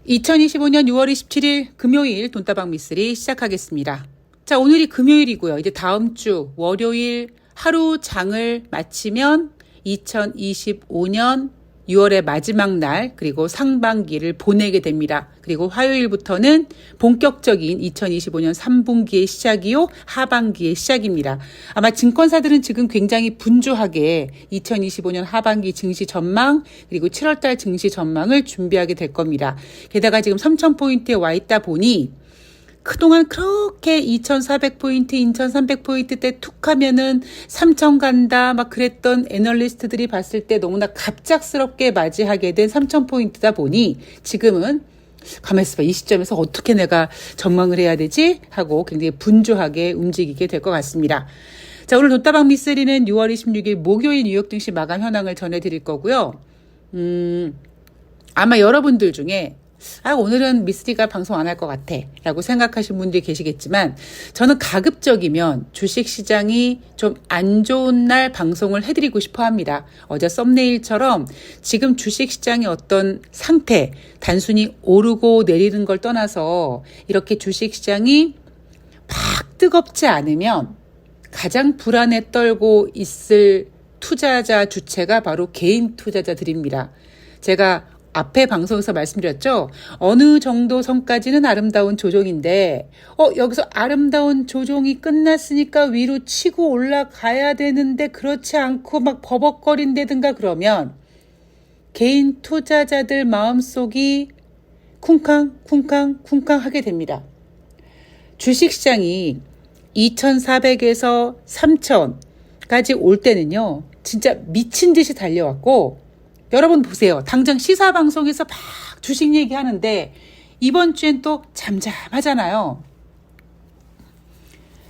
2025년 6월 27일 금요일 돈다방 미쓰리 시작하겠습니다. 자, 오늘이 금요일이고요. 이제 다음 주 월요일 하루 장을 마치면 2025년 6월의 마지막 날 그리고 상반기를 보내게 됩니다. 그리고 화요일부터는 본격적인 2025년 3분기의 시작이요. 하반기의 시작입니다. 아마 증권사들은 지금 굉장히 분주하게 2025년 하반기 증시 전망 그리고 7월달 증시 전망을 준비하게 될 겁니다. 게다가 지금 3,000포인트에 와 있다 보니 그동안 그렇게 2,400포인트, 2,300포인트 때 툭 하면은 3,000 간다 막 그랬던 애널리스트들이 봤을 때 너무나 갑작스럽게 맞이하게 된 3,000포인트다 보니 지금은 가만히 있어봐. 이 시점에서 어떻게 내가 전망을 해야 되지? 하고 굉장히 분주하게 움직이게 될 것 같습니다. 자, 오늘 돈다방 미쓰리는 6월 26일 목요일 뉴욕 증시 마감 현황을 전해드릴 거고요. 아마 여러분들 중에 오늘은 미쓰리가 방송 안 할 것 같아 라고 생각하시는 분들이 계시겠지만 저는 가급적이면 주식시장이 좀 안 좋은 날 방송을 해드리고 싶어 합니다. 어제 썸네일처럼 지금 주식시장의 어떤 상태, 단순히 오르고 내리는 걸 떠나서 이렇게 주식시장이 막 뜨겁지 않으면 가장 불안에 떨고 있을 투자자 주체가 바로 개인 투자자들입니다. 제가 앞에 방송에서 말씀드렸죠. 어느 정도 선까지는 아름다운 조정인데 여기서 아름다운 조정이 끝났으니까 위로 치고 올라가야 되는데 그렇지 않고 막 버벅거린다든가 그러면 개인 투자자들 마음속이 쿵쾅 하게 됩니다. 주식시장이 2,400에서 3,000까지 올 때는요. 진짜 미친 듯이 달려왔고 여러분 보세요. 당장 시사방송에서 막 주식 얘기하는데 이번 주엔 또 잠잠하잖아요.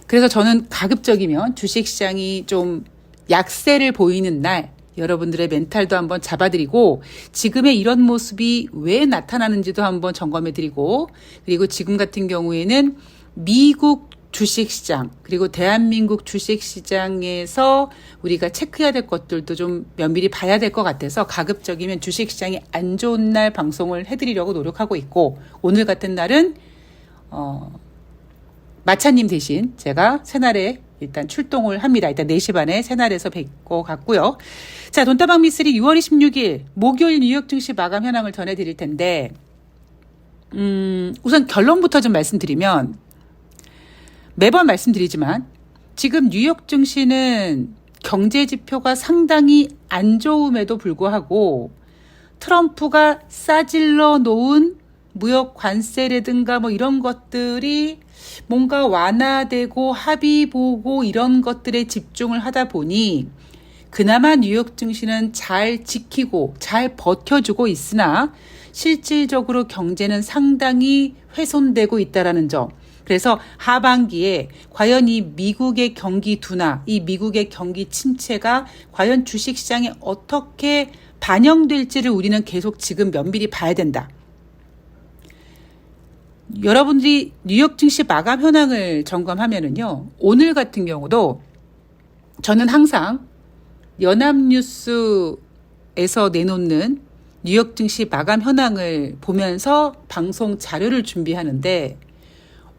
그래서 저는 가급적이면 주식시장이 좀 약세를 보이는 날 여러분들의 멘탈도 한번 잡아드리고 지금의 이런 모습이 왜 나타나는지도 한번 점검해드리고 그리고 지금 같은 경우에는 미국 주식시장 그리고 대한민국 주식시장에서 우리가 체크해야 될 것들도 좀 면밀히 봐야 될 것 같아서 가급적이면 주식시장이 안 좋은 날 방송을 해드리려고 노력하고 있고 오늘 같은 날은 마차님 대신 제가 새날에 일단 출동을 합니다. 일단 4시 반에 새날에서 뵙고 갔고요. 자, 돈다방 미쓰리 6월 26일 목요일 뉴욕 증시 마감 현황을 전해드릴 텐데 우선 결론부터 좀 말씀드리면 매번 말씀드리지만 지금 뉴욕 증시는 경제 지표가 상당히 안 좋음에도 불구하고 트럼프가 싸질러 놓은 무역 관세라든가 뭐 이런 것들이 뭔가 완화되고 합의 보고 이런 것들에 집중을 하다 보니 그나마 뉴욕 증시는 잘 지키고 잘 버텨주고 있으나 실질적으로 경제는 상당히 훼손되고 있다는 점. 그래서 하반기에 과연 이 미국의 경기 둔화, 이 미국의 경기 침체가 과연 주식시장에 어떻게 반영될지를 우리는 계속 지금 면밀히 봐야 된다. 여러분들이 뉴욕 증시 마감 현황을 점검하면은요, 오늘 같은 경우도 저는 항상 연합뉴스에서 내놓는 뉴욕 증시 마감 현황을 보면서 방송 자료를 준비하는데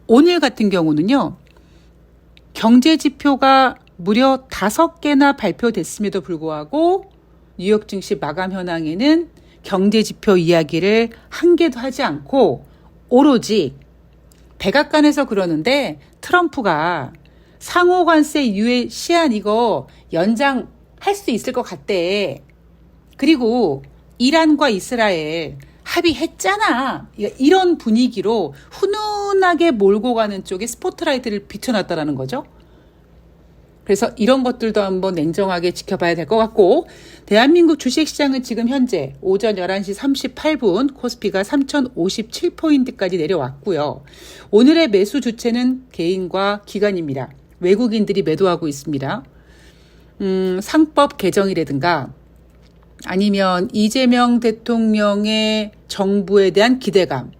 오늘 같은 경우는요. 경제 지표가 무려 5개나 발표됐음에도 불구하고 뉴욕 증시 마감 현황에는 경제 지표 이야기를 한 개도 하지 않고 오로지 백악관에서 그러는데 트럼프가 상호관세 유예 시한 이거 연장할 수 있을 것 같대. 그리고 이란과 이스라엘 합의했잖아. 이런 분위기로 훈훈하게 몰고 가는 쪽에 스포트라이트를 비춰놨다라는 거죠. 그래서 이런 것들도 한번 냉정하게 지켜봐야 될 것 같고 대한민국 주식시장은 지금 현재 오전 11시 38분 코스피가 3,057포인트까지 내려왔고요. 오늘의 매수 주체는 개인과 기관입니다. 외국인들이 매도하고 있습니다. 상법 개정이라든가 아니면 이재명 대통령의 정부에 대한 기대감.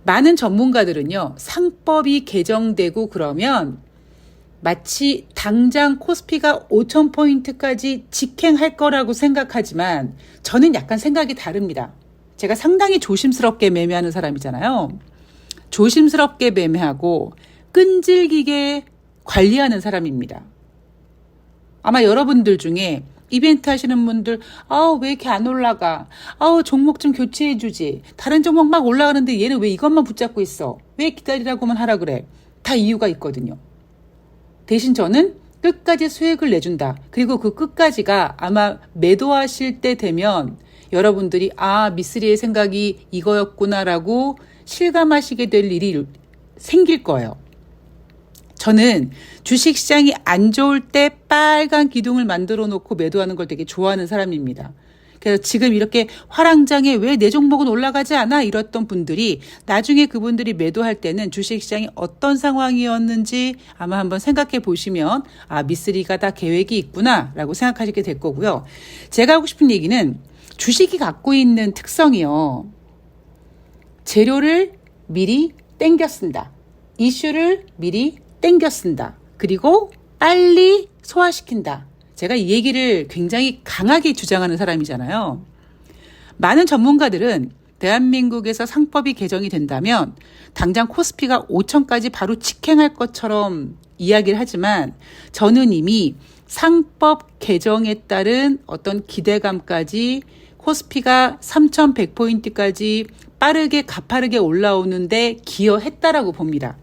많은 전문가들은요. 상법이 개정되고 그러면 마치 당장 코스피가 5,000포인트까지 직행할 거라고 생각하지만 저는 약간 생각이 다릅니다. 제가 상당히 조심스럽게 매매하는 사람이잖아요. 조심스럽게 매매하고 끈질기게 관리하는 사람입니다. 아마 여러분들 중에 이벤트 하시는 분들, 왜 이렇게 안 올라가? 종목 좀 교체해주지. 다른 종목 막 올라가는데 얘는 왜 이것만 붙잡고 있어? 왜 기다리라고만 하라 그래? 다 이유가 있거든요. 대신 저는 끝까지 수익을 내준다. 그리고 그 끝까지가 아마 매도하실 때 되면 여러분들이 미쓰리의 생각이 이거였구나라고 실감하시게 될 일이 생길 거예요. 저는 주식시장이 안 좋을 때 빨간 기둥을 만들어 놓고 매도하는 걸 되게 좋아하는 사람입니다. 그래서 지금 이렇게 화랑장에 왜 내 종목은 올라가지 않아? 이랬던 분들이 나중에 그분들이 매도할 때는 주식시장이 어떤 상황이었는지 아마 한번 생각해 보시면 미쓰리가 다 계획이 있구나 라고 생각하시게 될 거고요. 제가 하고 싶은 얘기는 주식이 갖고 있는 특성이요. 재료를 미리 땡겨 쓴다. 이슈를 미리 땡겨 쓴다. 그리고 빨리 소화시킨다. 제가 이 얘기를 굉장히 강하게 주장하는 사람이잖아요. 많은 전문가들은 대한민국에서 상법이 개정이 된다면 당장 코스피가 5천까지 바로 직행할 것처럼 이야기를 하지만 저는 이미 상법 개정에 따른 어떤 기대감까지 코스피가 3,100포인트까지 빠르게 가파르게 올라오는데 기여했다라고 봅니다.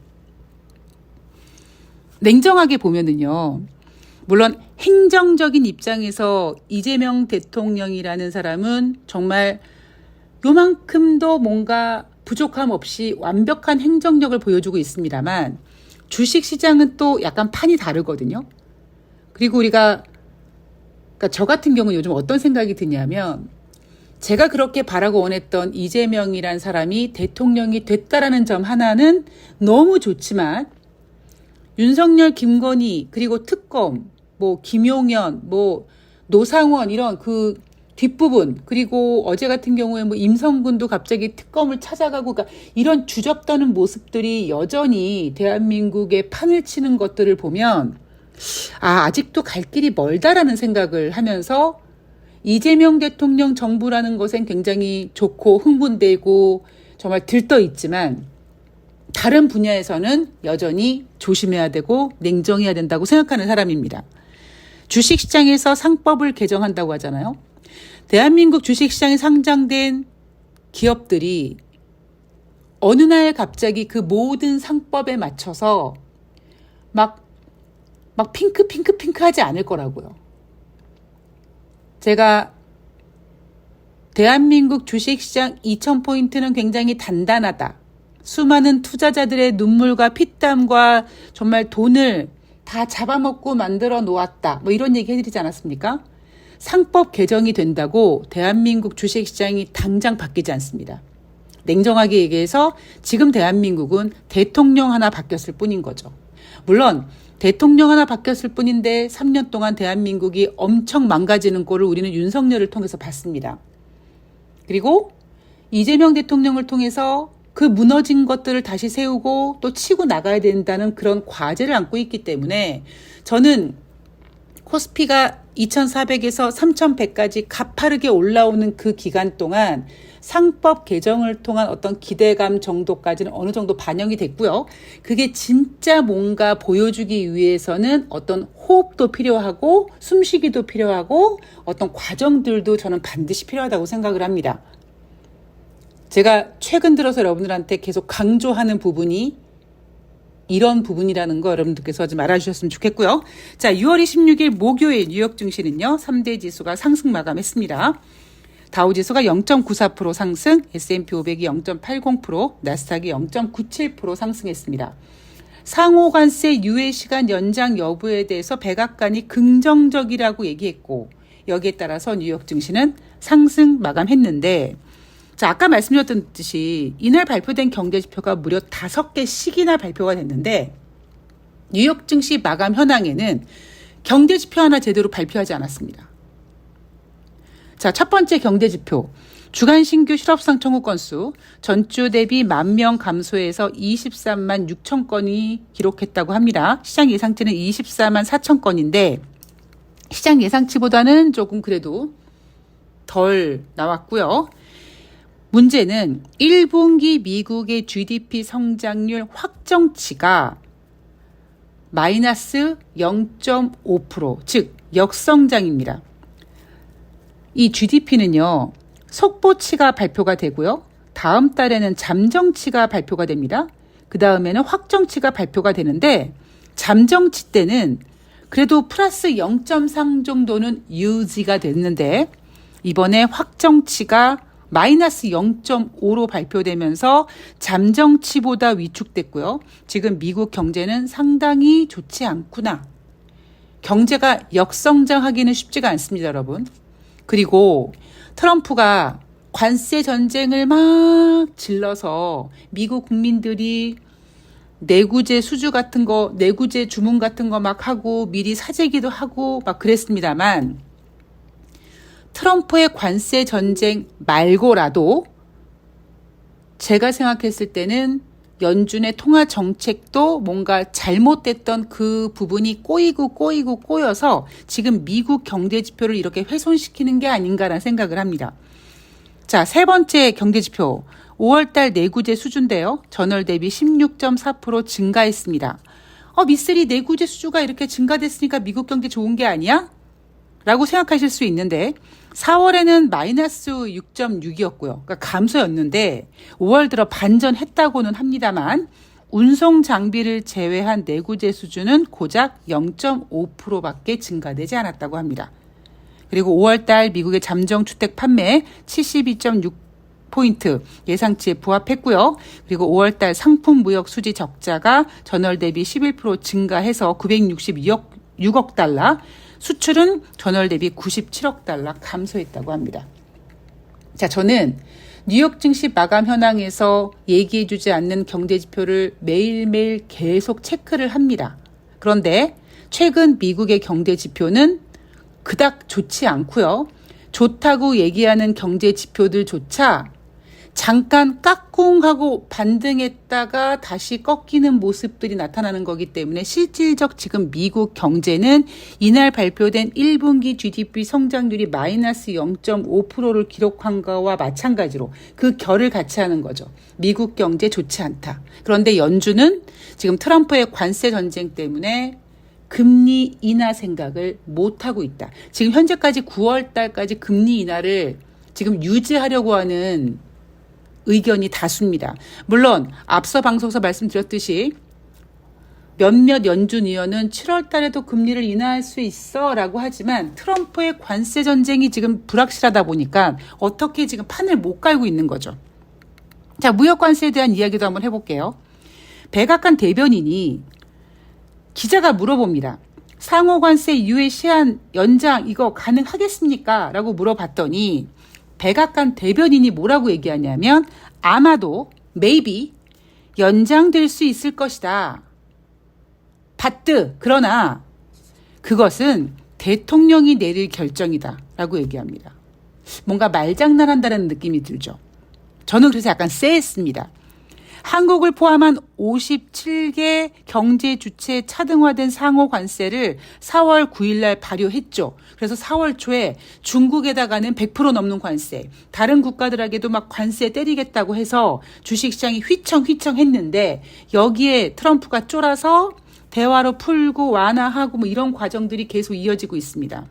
냉정하게 보면은요. 물론 행정적인 입장에서 이재명 대통령이라는 사람은 정말 요만큼도 뭔가 부족함 없이 완벽한 행정력을 보여주고 있습니다만 주식시장은 또 약간 판이 다르거든요. 그리고 그러니까 저 같은 경우는 요즘 어떤 생각이 드냐면 제가 그렇게 바라고 원했던 이재명이란 사람이 대통령이 됐다라는 점 하나는 너무 좋지만 윤석열, 김건희, 그리고 특검, 김용현, 노상원 이런 그 뒷부분, 그리고 어제 같은 경우에 임성근도 갑자기 특검을 찾아가고, 그러니까 이런 주접떠는 모습들이 여전히 대한민국에 판을 치는 것들을 보면, 아직도 갈 길이 멀다라는 생각을 하면서 이재명 대통령 정부라는 것엔 굉장히 좋고 흥분되고 정말 들떠 있지만, 다른 분야에서는 여전히 조심해야 되고 냉정해야 된다고 생각하는 사람입니다. 주식시장에서 상법을 개정한다고 하잖아요. 대한민국 주식시장에 상장된 기업들이 어느 날 갑자기 그 모든 상법에 맞춰서 막 핑크 하지 않을 거라고요. 제가 대한민국 주식시장 2,000포인트는 굉장히 단단하다. 수많은 투자자들의 눈물과 피땀과 정말 돈을 다 잡아먹고 만들어 놓았다. 이런 얘기 해드리지 않았습니까? 상법 개정이 된다고 대한민국 주식시장이 당장 바뀌지 않습니다. 냉정하게 얘기해서 지금 대한민국은 대통령 하나 바뀌었을 뿐인 거죠. 물론 대통령 하나 바뀌었을 뿐인데 3년 동안 대한민국이 엄청 망가지는 꼴을 우리는 윤석열을 통해서 봤습니다. 그리고 이재명 대통령을 통해서 그 무너진 것들을 다시 세우고 또 치고 나가야 된다는 그런 과제를 안고 있기 때문에 저는 코스피가 2,400에서 3,100까지 가파르게 올라오는 그 기간 동안 상법 개정을 통한 어떤 기대감 정도까지는 어느 정도 반영이 됐고요. 그게 진짜 뭔가 보여주기 위해서는 어떤 호흡도 필요하고 숨쉬기도 필요하고 어떤 과정들도 저는 반드시 필요하다고 생각을 합니다. 제가 최근 들어서 여러분들한테 계속 강조하는 부분이 이런 부분이라는 거 여러분들께서 하지 말아주셨으면 좋겠고요. 자, 6월 26일 목요일 뉴욕 증시는요. 3대 지수가 상승 마감했습니다. 다우지수가 0.94% 상승, S&P 500이 0.80%, 나스닥이 0.97% 상승했습니다. 상호관세 유예 시간 연장 여부에 대해서 백악관이 긍정적이라고 얘기했고 여기에 따라서 뉴욕 증시는 상승 마감했는데 자, 아까 말씀드렸듯이 이날 발표된 경제지표가 무려 5개씩이나 발표가 됐는데 뉴욕 증시 마감 현황에는 경제지표 하나 제대로 발표하지 않았습니다. 자, 첫 번째 경제지표. 주간 신규 실업상 청구 건수 전주 대비 10,000명 감소해서 23만 6천 건이 기록했다고 합니다. 시장 예상치는 24만 4천 건인데 시장 예상치보다는 조금 그래도 덜 나왔고요. 문제는 1분기 미국의 GDP 성장률 확정치가 마이너스 0.5%, 즉 역성장입니다. 이 GDP는요, 속보치가 발표가 되고요. 다음 달에는 잠정치가 발표가 됩니다. 그 다음에는 확정치가 발표가 되는데 잠정치 때는 그래도 플러스 0.3 정도는 유지가 됐는데 이번에 확정치가 마이너스 0.5로 발표되면서 잠정치보다 위축됐고요. 지금 미국 경제는 상당히 좋지 않구나. 경제가 역성장하기는 쉽지가 않습니다, 여러분. 그리고 트럼프가 관세 전쟁을 막 질러서 미국 국민들이 내구재 수주 같은 거, 내구재 주문 같은 거 막 하고 미리 사재기도 하고 막 그랬습니다만 트럼프의 관세 전쟁 말고라도 제가 생각했을 때는 연준의 통화 정책도 뭔가 잘못됐던 그 부분이 꼬여서 지금 미국 경제 지표를 이렇게 훼손시키는 게 아닌가라는 생각을 합니다. 자, 세 번째 경제 지표. 5월달 내구재 수주인데요. 전월 대비 16.4% 증가했습니다. 미쓰리 내구재 수주가 이렇게 증가됐으니까 미국 경제 좋은 게 아니야? 라고 생각하실 수 있는데 4월에는 마이너스 6.6이었고요. 그러니까 감소였는데 5월 들어 반전했다고는 합니다만 운송 장비를 제외한 내구재 수주는 고작 0.5%밖에 증가되지 않았다고 합니다. 그리고 5월달 미국의 잠정주택 판매 72.6포인트 예상치에 부합했고요. 그리고 5월달 상품 무역 수지 적자가 전월 대비 11% 증가해서 962억 달러, 수출은 전월 대비 97억 달러 감소했다고 합니다. 자, 저는 뉴욕 증시 마감 현황에서 얘기해주지 않는 경제지표를 매일매일 계속 체크를 합니다. 그런데 최근 미국의 경제지표는 그닥 좋지 않고요. 좋다고 얘기하는 경제지표들조차 잠깐 까꿍하고 반등했다가 다시 꺾이는 모습들이 나타나는 거기 때문에 실질적 지금 미국 경제는 이날 발표된 1분기 GDP 성장률이 마이너스 0.5%를 기록한 거와 마찬가지로 그 결을 같이 하는 거죠. 미국 경제 좋지 않다. 그런데 연준은 지금 트럼프의 관세 전쟁 때문에 금리 인하 생각을 못하고 있다. 지금 현재까지 9월 달까지 금리 인하를 지금 유지하려고 하는 의견이 다수입니다. 물론 앞서 방송에서 말씀드렸듯이 몇몇 연준 의원은 7월 달에도 금리를 인하할 수 있어 라고 하지만 트럼프의 관세 전쟁이 지금 불확실하다 보니까 어떻게 지금 판을 못 깔고 있는 거죠. 자, 무역 관세에 대한 이야기도 한번 해볼게요. 백악관 대변인이 기자가 물어봅니다. 상호 관세 유예 시한 연장 이거 가능하겠습니까? 라고 물어봤더니 백악관 대변인이 뭐라고 얘기하냐면 아마도 maybe 연장될 수 있을 것이다. 그러나 그것은 대통령이 내릴 결정이다 라고 얘기합니다. 뭔가 말장난한다는 느낌이 들죠. 저는 그래서 약간 쎄했습니다. 한국을 포함한 57개 경제 주체 차등화된 상호 관세를 4월 9일 날 발효했죠. 그래서 4월 초에 중국에다가는 100% 넘는 관세, 다른 국가들에게도 막 관세 때리겠다고 해서 주식시장이 휘청휘청 했는데 여기에 트럼프가 쫄아서 대화로 풀고 완화하고 뭐 이런 과정들이 계속 이어지고 있습니다.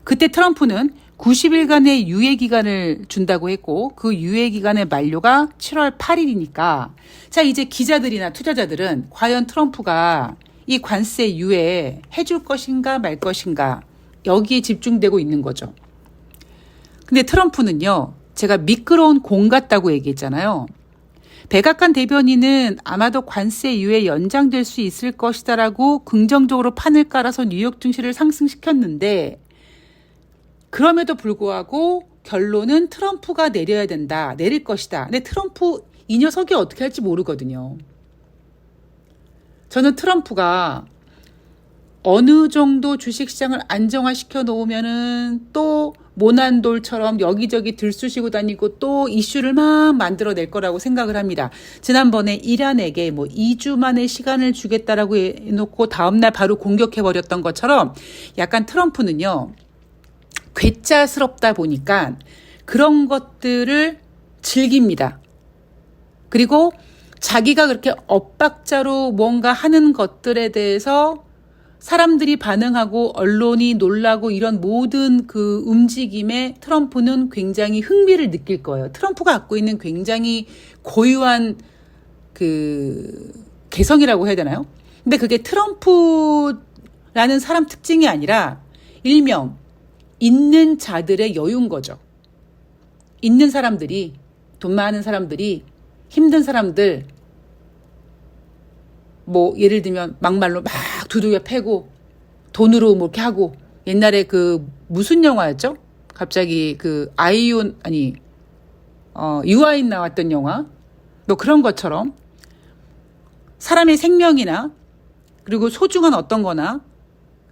그때 트럼프는 90일간의 유예 기간을 준다고 했고 그 유예 기간의 만료가 7월 8일이니까 자, 이제 기자들이나 투자자들은 과연 트럼프가 이 관세 유예 해줄 것인가 말 것인가 여기에 집중되고 있는 거죠. 근데 트럼프는요, 제가 미끄러운 공 같다고 얘기했잖아요. 백악관 대변인은 아마도 관세 유예 연장될 수 있을 것이다라고 긍정적으로 판을 깔아서 뉴욕 증시를 상승시켰는데 그럼에도 불구하고 결론은 트럼프가 내려야 된다, 내릴 것이다. 근데 트럼프 이 녀석이 어떻게 할지 모르거든요. 저는 트럼프가 어느 정도 주식시장을 안정화시켜 놓으면은 또 모난돌처럼 여기저기 들쑤시고 다니고 또 이슈를 막 만들어낼 거라고 생각을 합니다. 지난번에 이란에게 2주 만에 시간을 주겠다라고 해놓고 다음날 바로 공격해버렸던 것처럼 약간 트럼프는요, 괴짜스럽다 보니까 그런 것들을 즐깁니다. 그리고 자기가 그렇게 엇박자로 뭔가 하는 것들에 대해서 사람들이 반응하고 언론이 놀라고 이런 모든 그 움직임에 트럼프는 굉장히 흥미를 느낄 거예요. 트럼프가 갖고 있는 굉장히 고유한 그 개성이라고 해야 되나요? 근데 그게 트럼프라는 사람 특징이 아니라 일명 있는 자들의 여유인 거죠. 있는 사람들이, 돈 많은 사람들이, 힘든 사람들, 뭐 예를 들면 막말로 막 두들겨 패고 돈으로 뭐 이렇게 하고, 옛날에 그 무슨 영화였죠? 갑자기 그 유아인 나왔던 영화 뭐 그런 것처럼 사람의 생명이나 그리고 소중한 어떤 거나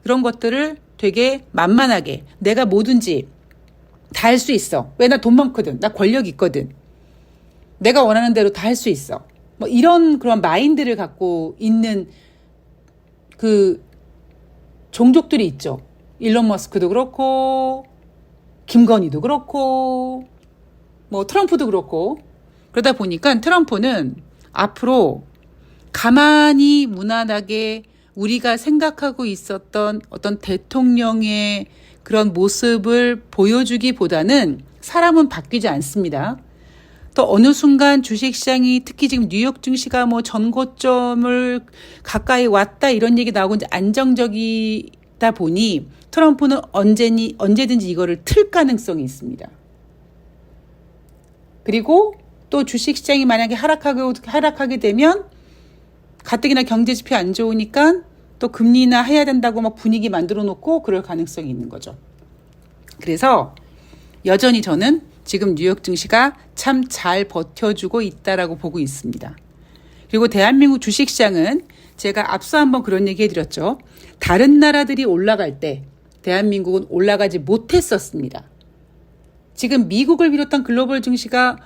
그런 것들을 되게 만만하게 내가 뭐든지 다 할 수 있어. 왜? 나 돈 많거든. 나 권력 있거든. 내가 원하는 대로 다 할 수 있어. 뭐 이런 그런 마인드를 갖고 있는 그 종족들이 있죠. 일론 머스크도 그렇고 김건희도 그렇고 뭐 트럼프도 그렇고. 그러다 보니까 트럼프는 앞으로 가만히 무난하게 우리가 생각하고 있었던 어떤 대통령의 그런 모습을 보여주기보다는 사람은 바뀌지 않습니다. 또 어느 순간 주식시장이 특히 지금 뉴욕 증시가 뭐 전고점을 가까이 왔다 이런 얘기 나오고 이제 안정적이다 보니 트럼프는 언제든지 이거를 틀 가능성이 있습니다. 그리고 또 주식시장이 만약에 하락하게 되면 가뜩이나 경제지표 안 좋으니까 또 금리나 해야 된다고 막 분위기 만들어 놓고 그럴 가능성이 있는 거죠. 그래서 여전히 저는 지금 뉴욕 증시가 참 잘 버텨주고 있다라고 보고 있습니다. 그리고 대한민국 주식시장은 제가 앞서 한번 그런 얘기 해드렸죠. 다른 나라들이 올라갈 때 대한민국은 올라가지 못했었습니다. 지금 미국을 비롯한 글로벌 증시가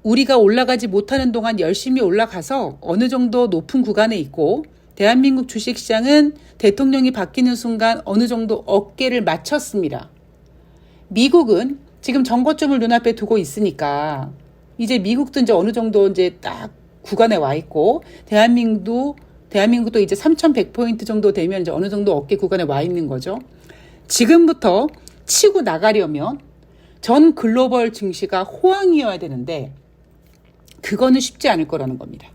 우리가 올라가지 못하는 동안 열심히 올라가서 어느 정도 높은 구간에 있고 대한민국 주식시장은 대통령이 바뀌는 순간 어느 정도 어깨를 맞췄습니다. 미국은 지금 전고점을 눈앞에 두고 있으니까 이제 미국도 이제 어느 정도 이제 딱 구간에 와 있고 대한민국도 이제 3,100포인트 정도 되면 이제 어느 정도 어깨 구간에 와 있는 거죠. 지금부터 치고 나가려면 전 글로벌 증시가 호황이어야 되는데 그거는 쉽지 않을 거라는 겁니다.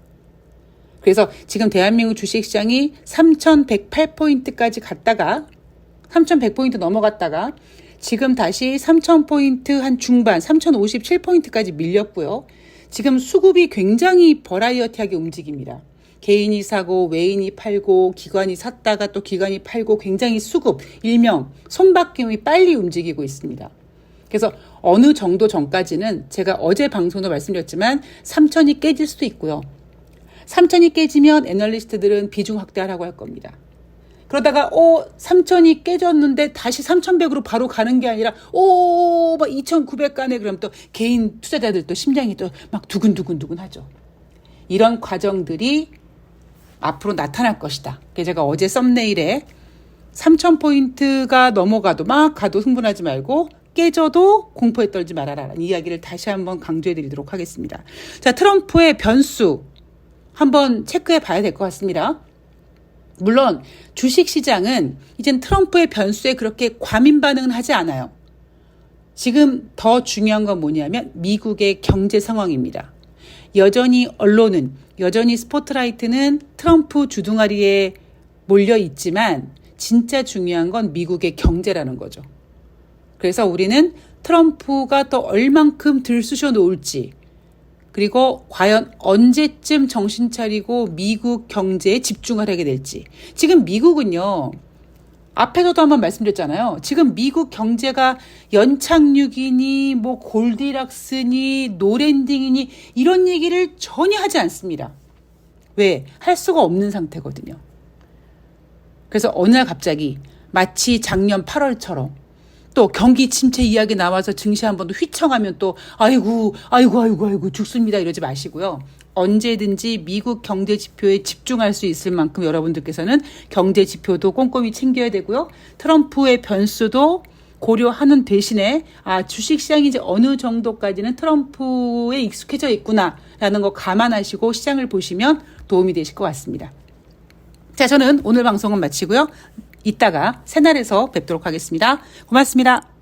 그래서 지금 대한민국 주식시장이 3,108포인트까지 갔다가 3,100포인트 넘어갔다가 지금 다시 3,000포인트 한 중반 3,057포인트까지 밀렸고요. 지금 수급이 굉장히 버라이어티하게 움직입니다. 개인이 사고 외인이 팔고 기관이 샀다가 또 기관이 팔고 굉장히 수급, 일명 손바뀜이 빨리 움직이고 있습니다. 그래서 어느 정도 전까지는 제가 어제 방송도 말씀드렸지만 3,000이 깨질 수도 있고요. 3,000이 깨지면 애널리스트들은 비중 확대하라고 할 겁니다. 그러다가 3,000이 깨졌는데 다시 3,100으로 바로 가는 게 아니라 막 2,900 가네 그럼 또 개인 투자자들 또 심장이 또 막 두근두근 하죠. 이런 과정들이 앞으로 나타날 것이다. 그래서 제가 어제 썸네일에 3,000포인트가 넘어가도 막 가도 흥분하지 말고 깨져도 공포에 떨지 말아라 라는 이야기를 다시 한번 강조해 드리도록 하겠습니다. 자, 트럼프의 변수 한번 체크해 봐야 될 것 같습니다. 물론 주식시장은 이젠 트럼프의 변수에 그렇게 과민 반응은 하지 않아요. 지금 더 중요한 건 뭐냐면 미국의 경제 상황입니다. 여전히 언론은, 여전히 스포트라이트는 트럼프 주둥아리에 몰려 있지만 진짜 중요한 건 미국의 경제라는 거죠. 그래서 우리는 트럼프가 또 얼만큼 들쑤셔 놓을지, 그리고 과연 언제쯤 정신 차리고 미국 경제에 집중을 하게 될지. 지금 미국은요, 앞에서도 한번 말씀드렸잖아요. 지금 미국 경제가 연착륙이니 뭐 골디락스니 노랜딩이니 이런 얘기를 전혀 하지 않습니다. 왜? 할 수가 없는 상태거든요. 그래서 어느 날 갑자기 마치 작년 8월처럼 또 경기 침체 이야기 나와서 증시 한 번 더 휘청하면 또 아이고 죽습니다 이러지 마시고요. 언제든지 미국 경제 지표에 집중할 수 있을 만큼 여러분들께서는 경제 지표도 꼼꼼히 챙겨야 되고요. 트럼프의 변수도 고려하는 대신에 주식시장이 이제 어느 정도까지는 트럼프에 익숙해져 있구나라는 거 감안하시고 시장을 보시면 도움이 되실 것 같습니다. 자, 저는 오늘 방송은 마치고요. 이따가 새날에서 뵙도록 하겠습니다. 고맙습니다.